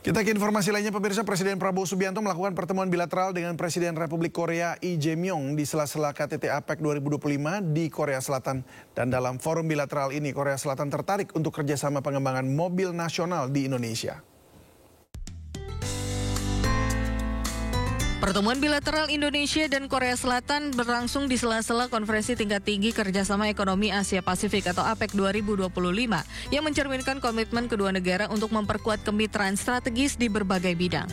Kita ke informasi lainnya, pemirsa. Presiden Prabowo Subianto melakukan pertemuan bilateral dengan Presiden Republik Korea Lee Jae-myung di sela-sela KTT APEC 2025 di Korea Selatan. Dan dalam forum bilateral ini, Korea Selatan tertarik untuk kerjasama pengembangan mobil nasional di Indonesia. Pertemuan bilateral Indonesia dan Korea Selatan berlangsung di sela-sela konferensi tingkat tinggi kerjasama ekonomi Asia Pasifik atau APEC 2025 yang mencerminkan komitmen kedua negara untuk memperkuat kemitraan strategis di berbagai bidang.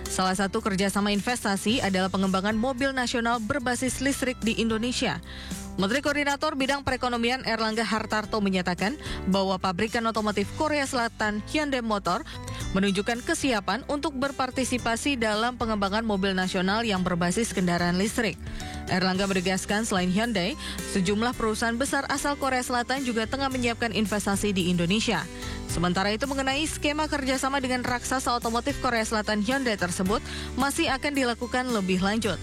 Salah satu kerjasama investasi adalah pengembangan mobil nasional berbasis listrik di Indonesia. Menteri Koordinator Bidang Perekonomian Erlangga Hartarto menyatakan bahwa pabrikan otomotif Korea Selatan Hyundai Motor menunjukkan kesiapan untuk berpartisipasi dalam pengembangan mobil nasional yang berbasis kendaraan listrik. Erlangga menegaskan selain Hyundai, sejumlah perusahaan besar asal Korea Selatan juga tengah menyiapkan investasi di Indonesia. Sementara itu mengenai skema kerjasama dengan raksasa otomotif Korea Selatan Hyundai tersebut masih akan dilakukan lebih lanjut.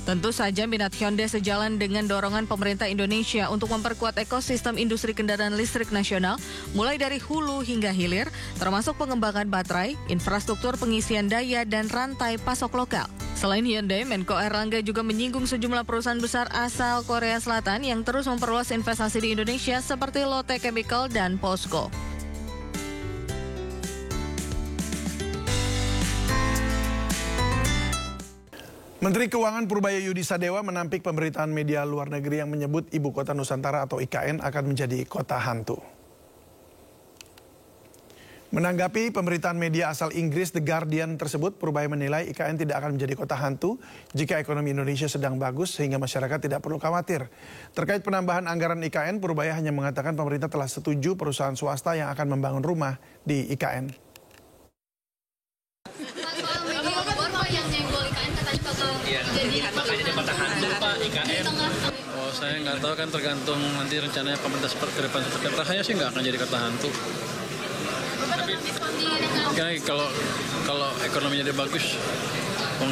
Tentu saja minat Hyundai sejalan dengan dorongan pemerintah Indonesia untuk memperkuat ekosistem industri kendaraan listrik nasional, mulai dari hulu hingga hilir, termasuk pengembangan baterai, infrastruktur pengisian daya, dan rantai pasok lokal. Selain Hyundai, Menko Erlangga juga menyinggung sejumlah perusahaan besar asal Korea Selatan yang terus memperluas investasi di Indonesia seperti Lotte Chemical dan POSCO. Menteri Keuangan Purbaya Yudi Sadewa menampik pemberitaan media luar negeri yang menyebut Ibu Kota Nusantara atau IKN akan menjadi kota hantu. Menanggapi pemberitaan media asal Inggris The Guardian tersebut, Purbaya menilai IKN tidak akan menjadi kota hantu jika ekonomi Indonesia sedang bagus sehingga masyarakat tidak perlu khawatir. Terkait penambahan anggaran IKN, Purbaya hanya mengatakan pemerintah telah setuju perusahaan swasta yang akan membangun rumah di IKN. Makanya dia kota hantu Pak, IKN. Oh, saya nggak tahu, kan tergantung nanti rencananya pemerintah seperti ke depan. Rasanya sih nggak akan jadi kota hantu. Tapi kalau ekonominya dia bagus,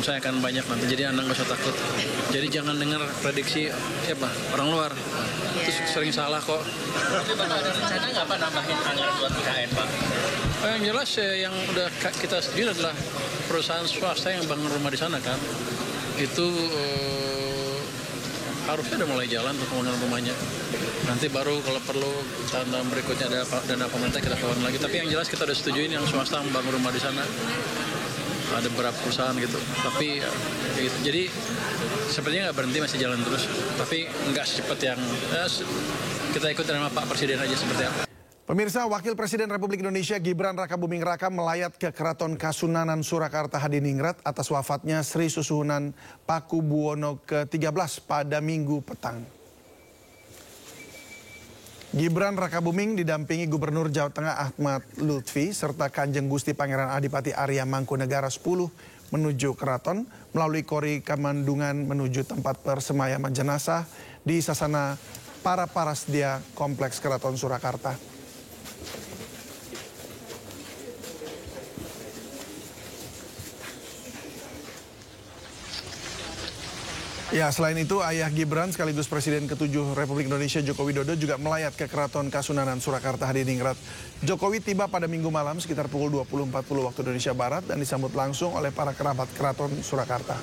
saya akan banyak nanti. Jadi Anda nggak usah takut. Jadi jangan dengar prediksi orang luar. Itu sering salah kok. Tapi Bapak ada rencana nggak Pak nambahin anggaran buat IKN Pak? Yang jelas yang udah kita setujui adalah perusahaan swasta yang bangun rumah di sana kan. Itu harusnya udah mulai jalan untuk pembangunan rumahnya. Nanti baru kalau perlu tahun berikutnya ada dana pemerintah kita keluarin lagi. Tapi yang jelas kita udah setujuin yang swasta membangun rumah di sana. Ada beberapa perusahaan gitu. Tapi gitu. Jadi sepertinya nggak berhenti, masih jalan terus. Tapi nggak secepat yang kita ikut dengan Pak Presiden aja seperti apa. Pemirsa, Wakil Presiden Republik Indonesia Gibran Rakabuming Raka melayat ke Keraton Kasunanan Surakarta Hadiningrat atas wafatnya Sri Susuhunan Pakubuwono ke-13 pada Minggu petang. Gibran Rakabuming didampingi Gubernur Jawa Tengah Ahmad Lutfi serta Kanjeng Gusti Pangeran Adipati Arya Mangkunegara 10 menuju keraton melalui Kori Kamandungan menuju tempat persemayaman jenazah di Sasana Para Parasdia Kompleks Keraton Surakarta. Ya, selain itu ayah Gibran sekaligus Presiden ke-7 Republik Indonesia Joko Widodo juga melayat ke Keraton Kasunanan Surakarta Hadiningrat. Jokowi tiba pada Minggu malam sekitar pukul 20.40 waktu Indonesia Barat dan disambut langsung oleh para kerabat Keraton Surakarta.